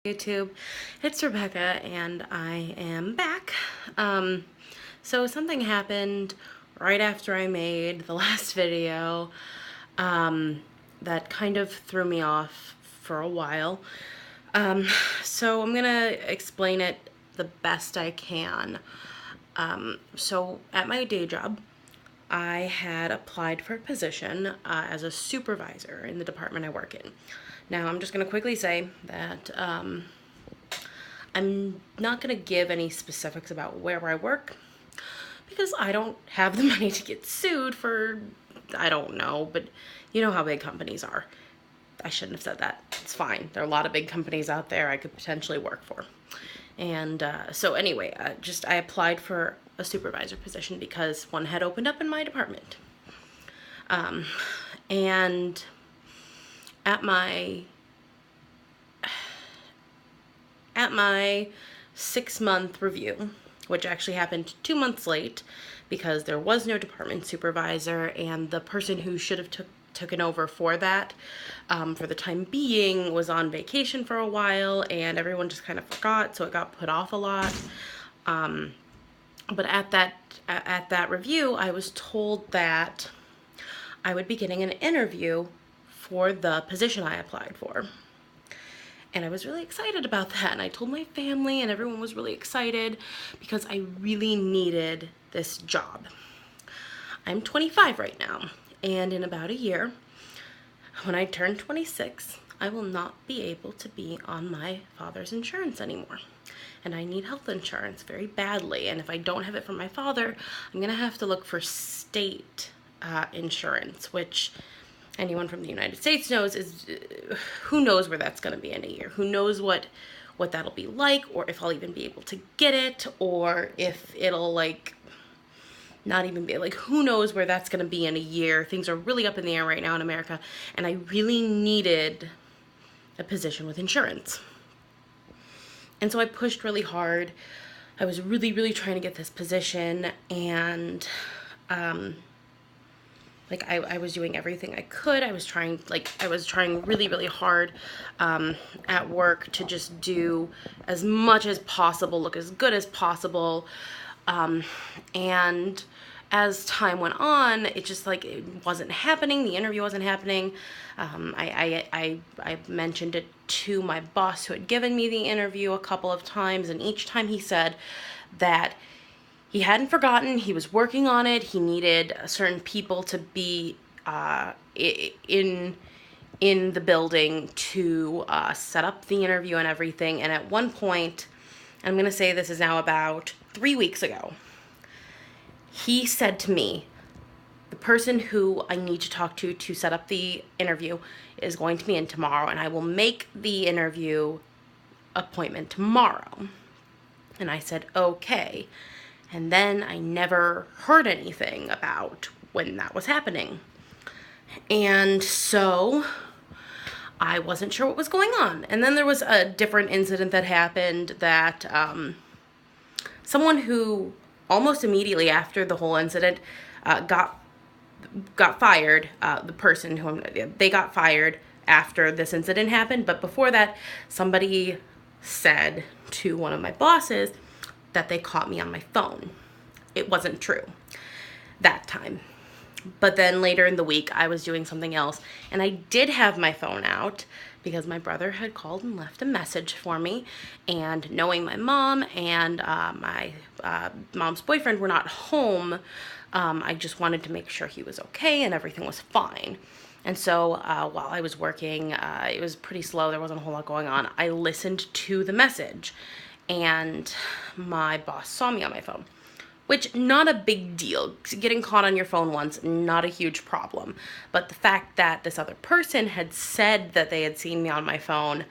YouTube, it's Rebecca and I am back. So something happened right after I made the last video that kind of threw me off for a while. So I'm gonna explain it the best I can. So at my day job, I had applied for a position as a supervisor in the department I work in. Now, I'm just going to quickly say that I'm not going to give any specifics about where I work because I don't have the money to get sued for, I don't know, but you know how big companies are. I shouldn't have said that. It's fine. There are a lot of big companies out there I could potentially work for. And so anyway, I applied for a supervisor position because one had opened up in my department. And at my 6-month review, which actually happened 2 months late because there was no department supervisor, and the person who should have taken over for that for the time being was on vacation for a while, and everyone just kind of forgot, so it got put off a lot. But at that review, I was told that I would be getting an interview for the position I applied for. And I was really excited about that, and I told my family, and everyone was really excited because I really needed this job. I'm 25 right now, and in about a year, when I turn 26, I will not be able to be on my father's insurance anymore. And I need health insurance very badly, and if I don't have it from my father, I'm gonna have to look for state insurance, which anyone from the United States knows is, who knows where that's gonna be in a year. Who knows what that'll be like, or if I'll even be able to get it, or if it'll like not even be like, who knows where that's gonna be in a year. Things are really up in the air right now in America, and I really needed a position with insurance. And so I pushed really hard. I was really, really trying to get this position, and I was doing everything I could. I was trying really, really hard at work to just do as much as possible, look as good as possible. And as time went on, it just it wasn't happening. The interview wasn't happening. I mentioned it to my boss who had given me the interview a couple of times, and each time he said that he hadn't forgotten, he was working on it, he needed certain people to be in the building to set up the interview and everything. And at one point, I'm going to say this is now about 3 weeks ago, he said to me, the person who I need to talk to set up the interview is going to be in tomorrow, and I will make the interview appointment tomorrow. And I said, okay. And then I never heard anything about when that was happening. And so I wasn't sure what was going on. And then there was a different incident that happened that someone who almost immediately after the whole incident got fired. The person they got fired after this incident happened. But before that, somebody said to one of my bosses that they caught me on my phone. It wasn't true that time. But then later in the week, I was doing something else, and I did have my phone out because my brother had called and left a message for me, and knowing my mom and my mom's boyfriend were not home, I just wanted to make sure he was okay and everything was fine. And so while I was working, it was pretty slow, there wasn't a whole lot going on, I listened to the message, and my boss saw me on my phone. Which, not a big deal. Getting caught on your phone once, not a huge problem. But the fact that this other person had said that they had seen me on my phone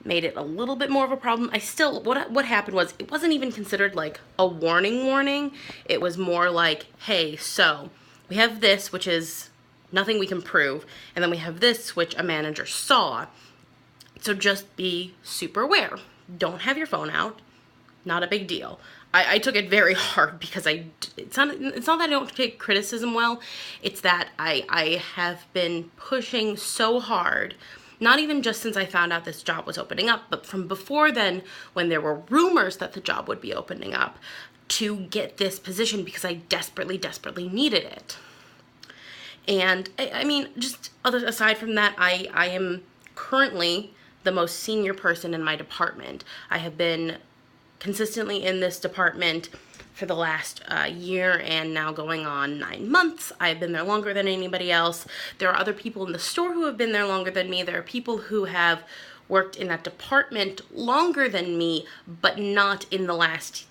made it a little bit more of a problem. What happened was, it wasn't even considered like a warning. It was more like, hey, so we have this, which is nothing we can prove, and then we have this, which a manager saw. So just be super aware. Don't have your phone out. Not a big deal. I took it very hard because it's not that I don't take criticism well, it's that I have been pushing so hard Not even just since I found out this job was opening up, but from before then, when there were rumors that the job would be opening up, to get this position because I desperately, desperately needed it. And I mean, just aside from that, I am currently the most senior person in my department. I have been consistently in this department for the last year and now going on 9 months. I've been there longer than anybody else. There are other people in the store who have been there longer than me. There are people who have worked in that department longer than me, but not in the last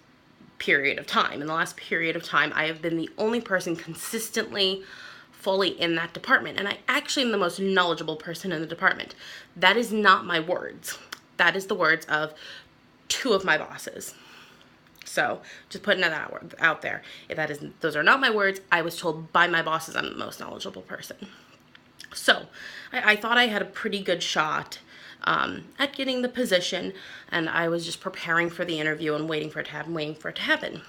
period of time. In the last period of time, I have been the only person consistently fully in that department, and I actually am the most knowledgeable person in the department. That is not my words. That is the words of 2 of my bosses. So just putting that out there. Those are not my words. I was told by my bosses I'm the most knowledgeable person. So I thought I had a pretty good shot at getting the position, and I was just preparing for the interview and waiting for it to happen.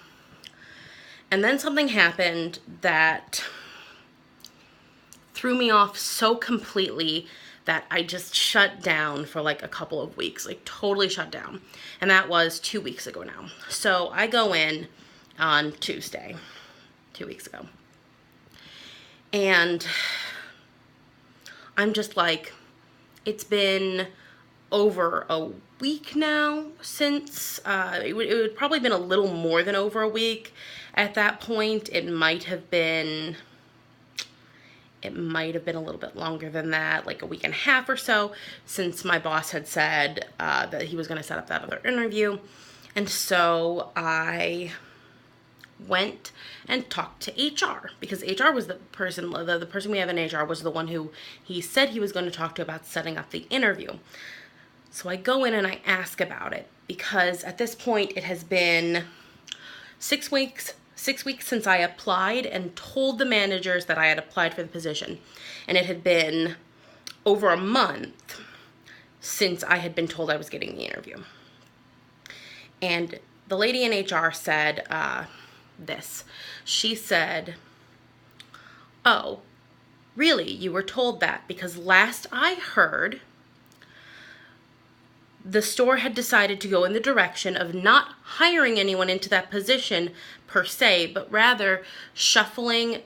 And then something happened that threw me off so completely that I just shut down for like a couple of weeks, like totally shut down. And that was 2 weeks ago now. So I go in on Tuesday, 2 weeks ago. And I'm just like, it's been over a week now since, it would probably been a little more than over a week at that point. It might have been a little bit longer than that, like a week and a half or so, since my boss had said that he was going to set up that other interview. And so I went and talked to HR, because HR was the person we have in HR was the one who he said he was going to talk to about setting up the interview. So I go in and I ask about it, because at this point it has been 6 weeks since I applied and told the managers that I had applied for the position. And it had been over a month since I had been told I was getting the interview. And the lady in HR said this. She said, "Oh, really? You were told that? Because last I heard, the store had decided to go in the direction of not hiring anyone into that position per se, but rather shuffling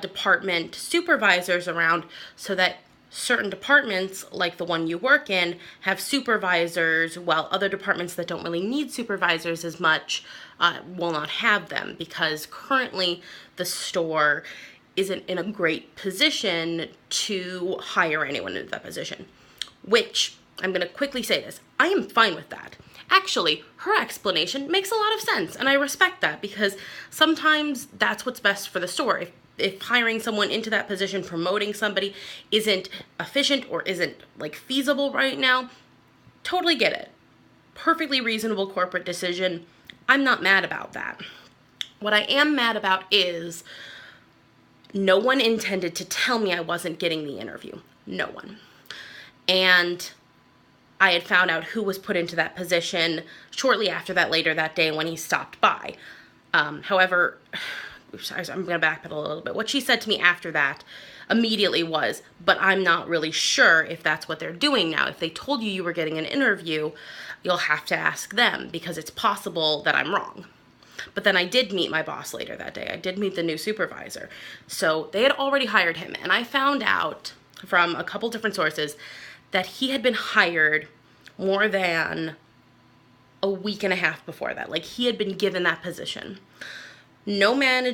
department supervisors around so that certain departments, like the one you work in, have supervisors, while other departments that don't really need supervisors as much will not have them, because currently the store isn't in a great position to hire anyone into that position." Which, I'm going to quickly say this, I am fine with that. Actually, her explanation makes a lot of sense, and I respect that, because sometimes that's what's best for the store. If hiring someone into that position, promoting somebody isn't efficient or isn't like feasible right now, totally get it. Perfectly reasonable corporate decision. I'm not mad about that. What I am mad about is no one intended to tell me I wasn't getting the interview. No one. And I had found out who was put into that position shortly after that, later that day when he stopped by. However, I'm going to backpedal a little bit. What she said to me after that immediately was, "But I'm not really sure if that's what they're doing now. If they told you were getting an interview, you'll have to ask them, because it's possible that I'm wrong." But then I did meet my boss later that day. I did meet the new supervisor. So they had already hired him, and I found out from a couple different sources that he had been hired more than a week and a half before that. Like, he had been given that position. Nobody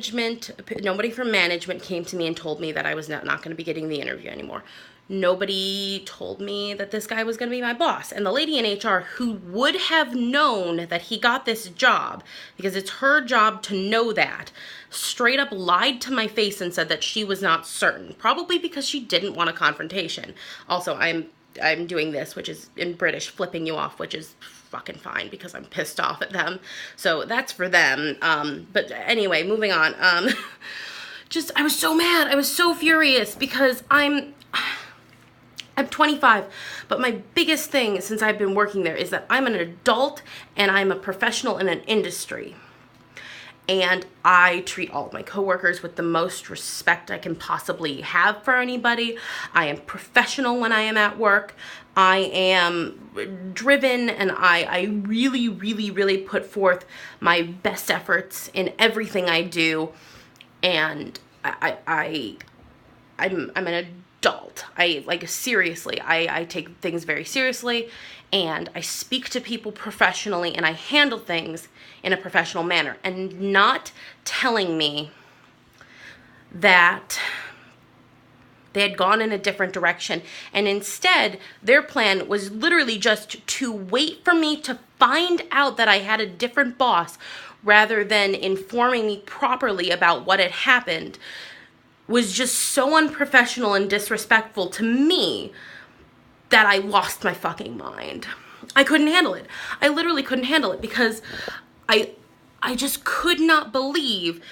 from management came to me and told me that I was not going to be getting the interview anymore. Nobody told me that this guy was going to be my boss. And the lady in HR, who would have known that he got this job, because it's her job to know that, straight up lied to my face and said that she was not certain. Probably because she didn't want a confrontation. Also, I'm doing this, which is in British, flipping you off, which is fucking fine, because I'm pissed off at them. So that's for them. But anyway, moving on. I was so mad. I was so furious, because I'm 25, but my biggest thing since I've been working there is that I'm an adult and I'm a professional in an industry. And I treat all of my coworkers with the most respect I can possibly have for anybody. I am professional when I am at work. I am driven, and I really, really, really put forth my best efforts in everything I do. And I'm an adult. Seriously, I take things very seriously, and I speak to people professionally, and I handle things in a professional manner. And not telling me that they had gone in a different direction, and instead their plan was literally just to wait for me to find out that I had a different boss rather than informing me properly about what had happened, was just so unprofessional and disrespectful to me that I lost my fucking mind. I couldn't handle it. I literally couldn't handle it, because I just could not believe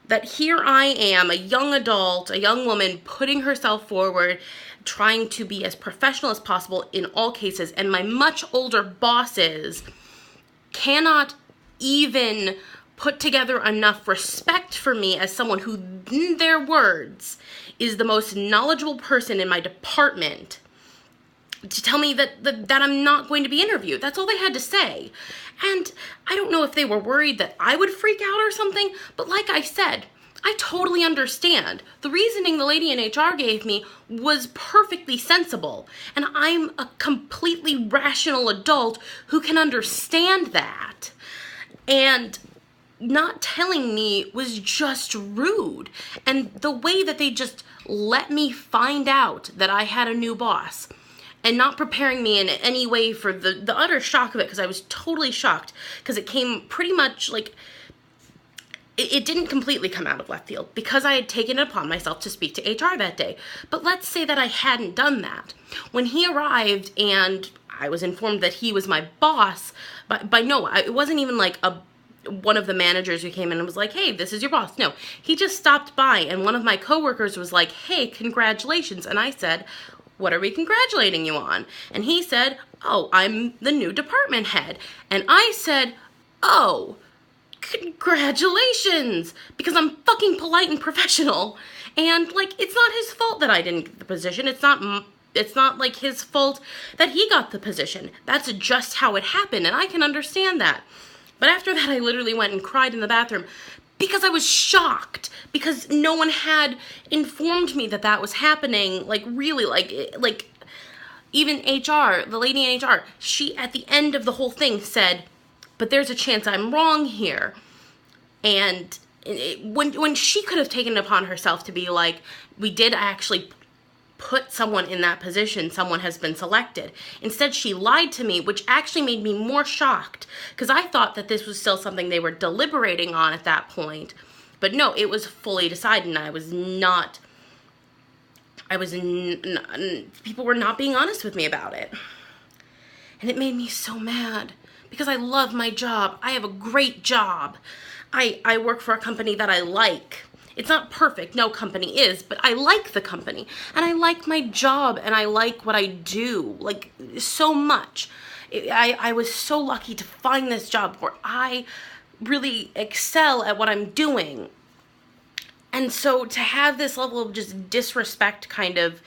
that here I am, a young adult, a young woman, putting herself forward, trying to be as professional as possible in all cases, and my much older bosses cannot even put together enough respect for me as someone who, in their words, is the most knowledgeable person in my department, to tell me that I'm not going to be interviewed. That's all they had to say. And I don't know if they were worried that I would freak out or something, but like I said, I totally understand. The reasoning the lady in HR gave me was perfectly sensible, and I'm a completely rational adult who can understand that. And not telling me was just rude. And the way that they just let me find out that I had a new boss, and not preparing me in any way for the utter shock of it, because I was totally shocked, because it came pretty much like, it didn't completely come out of left field, because I had taken it upon myself to speak to HR that day. But let's say that I hadn't done that. When he arrived and I was informed that he was my boss, it wasn't even like one of the managers who came in and was like, hey, this is your boss. No, he just stopped by, and one of my coworkers was like, hey, congratulations. And I said, what are we congratulating you on? And he said, oh, I'm the new department head. And I said, oh, congratulations, because I'm fucking polite and professional. And like, it's not his fault that I didn't get the position. It's not like his fault that he got the position. That's just how it happened, and I can understand that. But after that, I literally went and cried in the bathroom, because I was shocked, because no one had informed me that was happening. Like, really, like even HR, the lady in HR, she, at the end of the whole thing, said, but there's a chance I'm wrong here. And when she could have taken it upon herself to be like, we did actually put someone in that position, someone has been selected. Instead, she lied to me, which actually made me more shocked, because I thought that this was still something they were deliberating on at that point. But no, it was fully decided, and people were not being honest with me about it. And it made me so mad, because I love my job. I have a great job. I work for a company that I like. It's not perfect, no company is, but I like the company, and I like my job, and I like what I do, like, so much. I was so lucky to find this job where I really excel at what I'm doing. And so to have this level of just disrespect kind of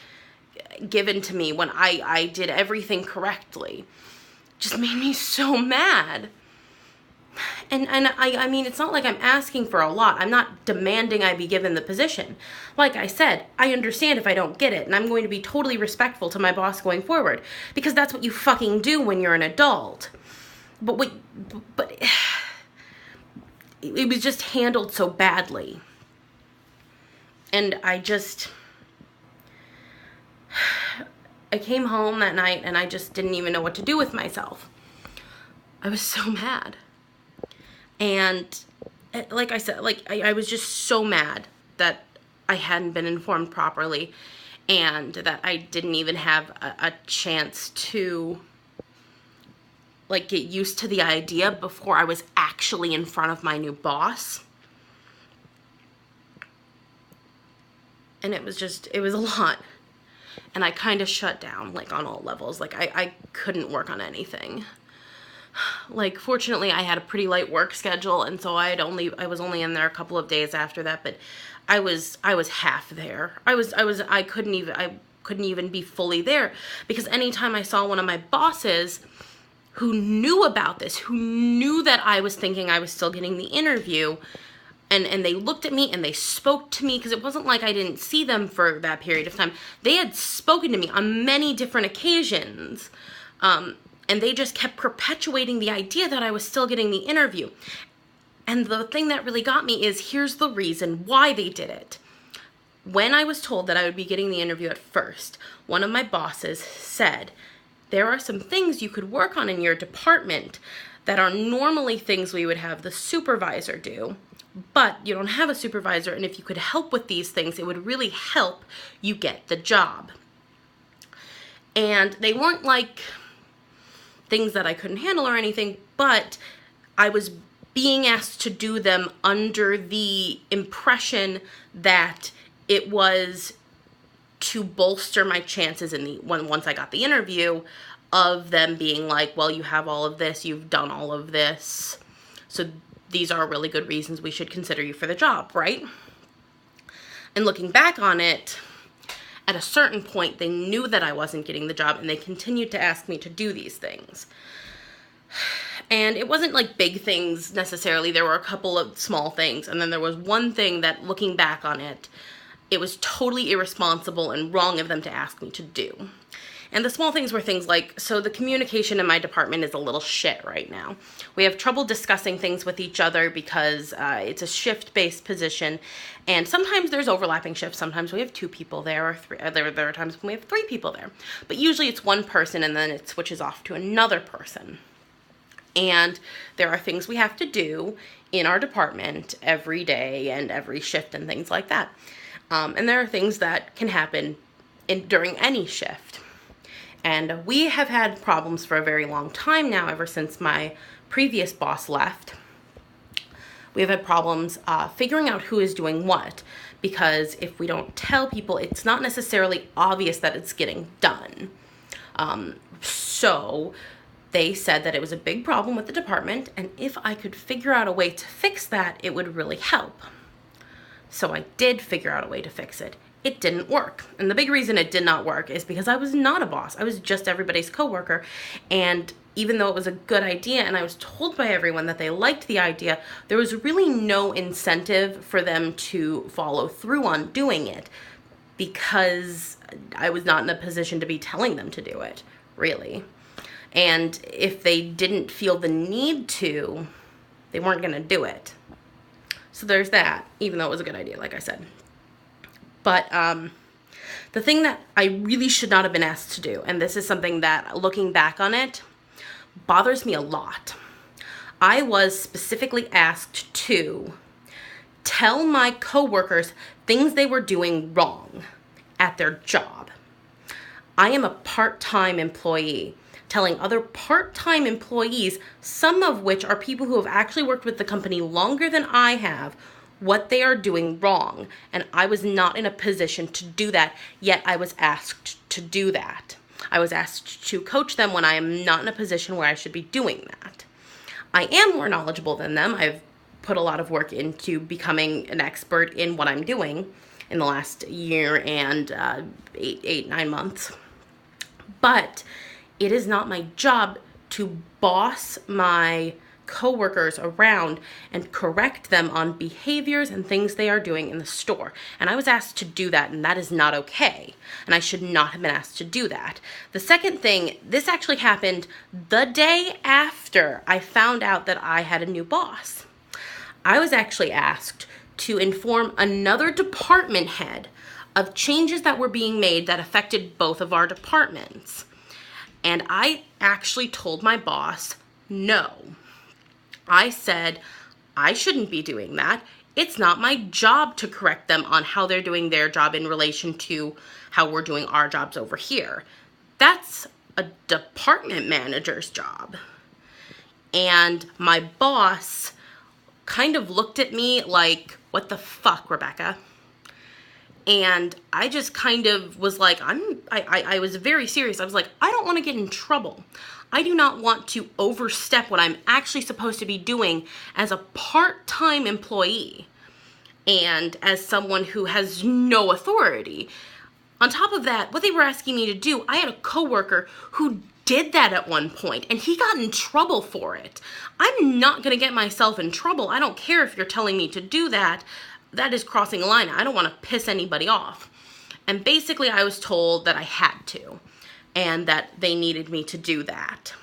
given to me when I did everything correctly just made me so mad. And I mean, it's not like I'm asking for a lot. I'm not demanding I be given the position. Like I said, I understand if I don't get it, and I'm going to be totally respectful to my boss going forward, because that's what you fucking do when you're an adult. But it was just handled so badly. And I came home that night, and I just didn't even know what to do with myself. I was so mad. And like I said, I was just so mad that I hadn't been informed properly, and that I didn't even have a chance to like get used to the idea before I was actually in front of my new boss. And it was a lot. And I kind of shut down, like, on all levels. Like, I couldn't work on anything. Like, fortunately, I had a pretty light work schedule, and so I was only in there a couple of days after that, but I was half there. I couldn't even be fully there, because anytime I saw one of my bosses who knew about this, who knew that I was thinking I was still getting the interview, and they looked at me and they spoke to me, because it wasn't like I didn't see them for that period of time. They had spoken to me on many different occasions, and they just kept perpetuating the idea that I was still getting the interview. And the thing that really got me is, here's the reason why they did it. When I was told that I would be getting the interview at first, one of my bosses said, there are some things you could work on in your department that are normally things we would have the supervisor do, but you don't have a supervisor, and if you could help with these things, it would really help you get the job. And they weren't like things that I couldn't handle or anything, but I was being asked to do them under the impression that it was to bolster my chances once I got the interview, of them being like, well, you have all of this, you've done all of this, so these are really good reasons we should consider you for the job, right? And looking back on it, at a certain point, they knew that I wasn't getting the job, and they continued to ask me to do these things. And it wasn't like big things necessarily. There were a couple of small things, and then there was one thing that, looking back on it, it was totally irresponsible and wrong of them to ask me to do. And the small things were things like, so the communication in my department is a little shit right now. We have trouble discussing things with each other because it's a shift-based position, and sometimes there's overlapping shifts. Sometimes we have 2 people there, or 3. There are times when we have 3 people there. But usually it's one person, and then it switches off to another person. And there are things we have to do in our department every day and every shift and things like that. And there are things that can happen during any shift. And we have had problems for a very long time now, ever since my previous boss left. We have had problems figuring out who is doing what, because if we don't tell people, it's not necessarily obvious that it's getting done. So they said that it was a big problem with the department, and if I could figure out a way to fix that, it would really help. So I did figure out a way to fix it. It didn't work. And the big reason it did not work is because I was not a boss. I was just everybody's coworker. And even though it was a good idea and I was told by everyone that they liked the idea, there was really no incentive for them to follow through on doing it, because I was not in a position to be telling them to do it, really. And if they didn't feel the need to, they weren't going to do it. So there's that, even though it was a good idea, like I said. But the thing that I really should not have been asked to do, and this is something that, looking back on it, bothers me a lot. I was specifically asked to tell my coworkers things they were doing wrong at their job. I am a part-time employee, telling other part-time employees, some of which are people who have actually worked with the company longer than I have, what they are doing wrong. And I was not in a position to do that, yet I was asked to do that. I was asked to coach them when I am not in a position where I should be doing that. I am more knowledgeable than them. I've put a lot of work into becoming an expert in what I'm doing in the last year and 9 months. But it is not my job to boss my coworkers around and correct them on behaviors and things they are doing in the store. And I was asked to do that, and that is not okay. And I should not have been asked to do that. The second thing, this actually happened the day after I found out that I had a new boss. I was actually asked to inform another department head of changes that were being made that affected both of our departments. And I actually told my boss, no. I said, I shouldn't be doing that. It's not my job to correct them on how they're doing their job in relation to how we're doing our jobs over here. That's a department manager's job. And my boss kind of looked at me like, what the fuck, Rebecca? And I just kind of was like, I was very serious. I was like, I don't want to get in trouble. I do not want to overstep what I'm actually supposed to be doing as a part-time employee and as someone who has no authority. On top of that, what they were asking me to do, I had a coworker who did that at one point, and he got in trouble for it. I'm not going to get myself in trouble. I don't care if you're telling me to do that. That is crossing a line. I don't want to piss anybody off. And basically, I was told that I had to, and that they needed me to do that.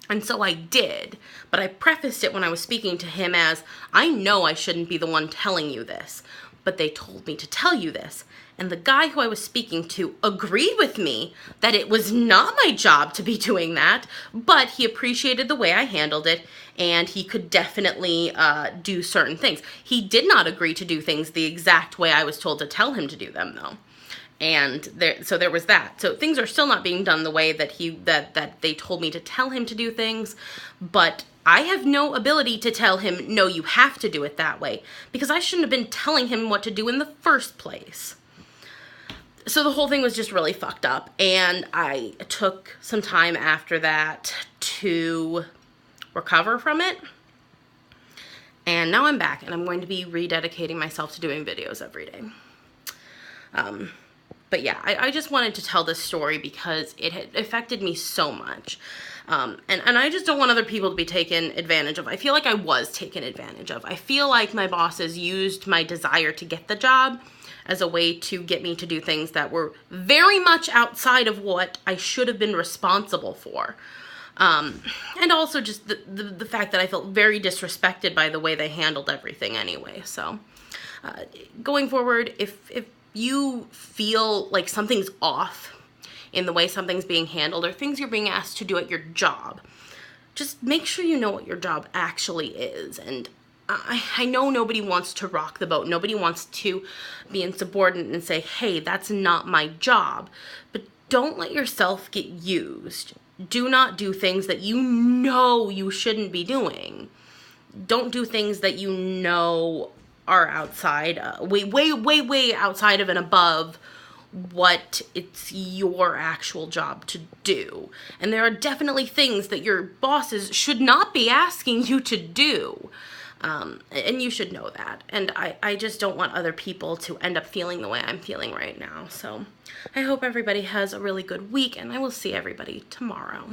And so I did, but I prefaced it when I was speaking to him as, I know I shouldn't be the one telling you this, but they told me to tell you this. And the guy who I was speaking to agreed with me that it was not my job to be doing that, but he appreciated the way I handled it, and he could definitely do certain things. He did not agree to do things the exact way I was told to tell him to do them, though. And so there was that. So things are still not being done the way that that they told me to tell him to do things, but I have no ability to tell him, no, you have to do it that way, because I shouldn't have been telling him what to do in the first place. So the whole thing was just really fucked up, and I took some time after that to recover from it. And now I'm back, and I'm going to be rededicating myself to doing videos every day. But yeah, I just wanted to tell this story because it had affected me so much. And I just don't want other people to be taken advantage of. I feel like I was taken advantage of. I feel like my bosses used my desire to get the job as a way to get me to do things that were very much outside of what I should have been responsible for. And also just the fact that I felt very disrespected by the way they handled everything anyway. So going forward, if you feel like something's off in the way something's being handled or things you're being asked to do at your job, just make sure you know what your job actually is. And I know nobody wants to rock the boat. Nobody wants to be insubordinate and say, hey, that's not my job. But don't let yourself get used. Do not do things that you know you shouldn't be doing. Don't do things that you know are outside, way outside of and above what it's your actual job to do. And there are definitely things that your bosses should not be asking you to do. And you should know that. And I just don't want other people to end up feeling the way I'm feeling right now. So I hope everybody has a really good week, and I will see everybody tomorrow.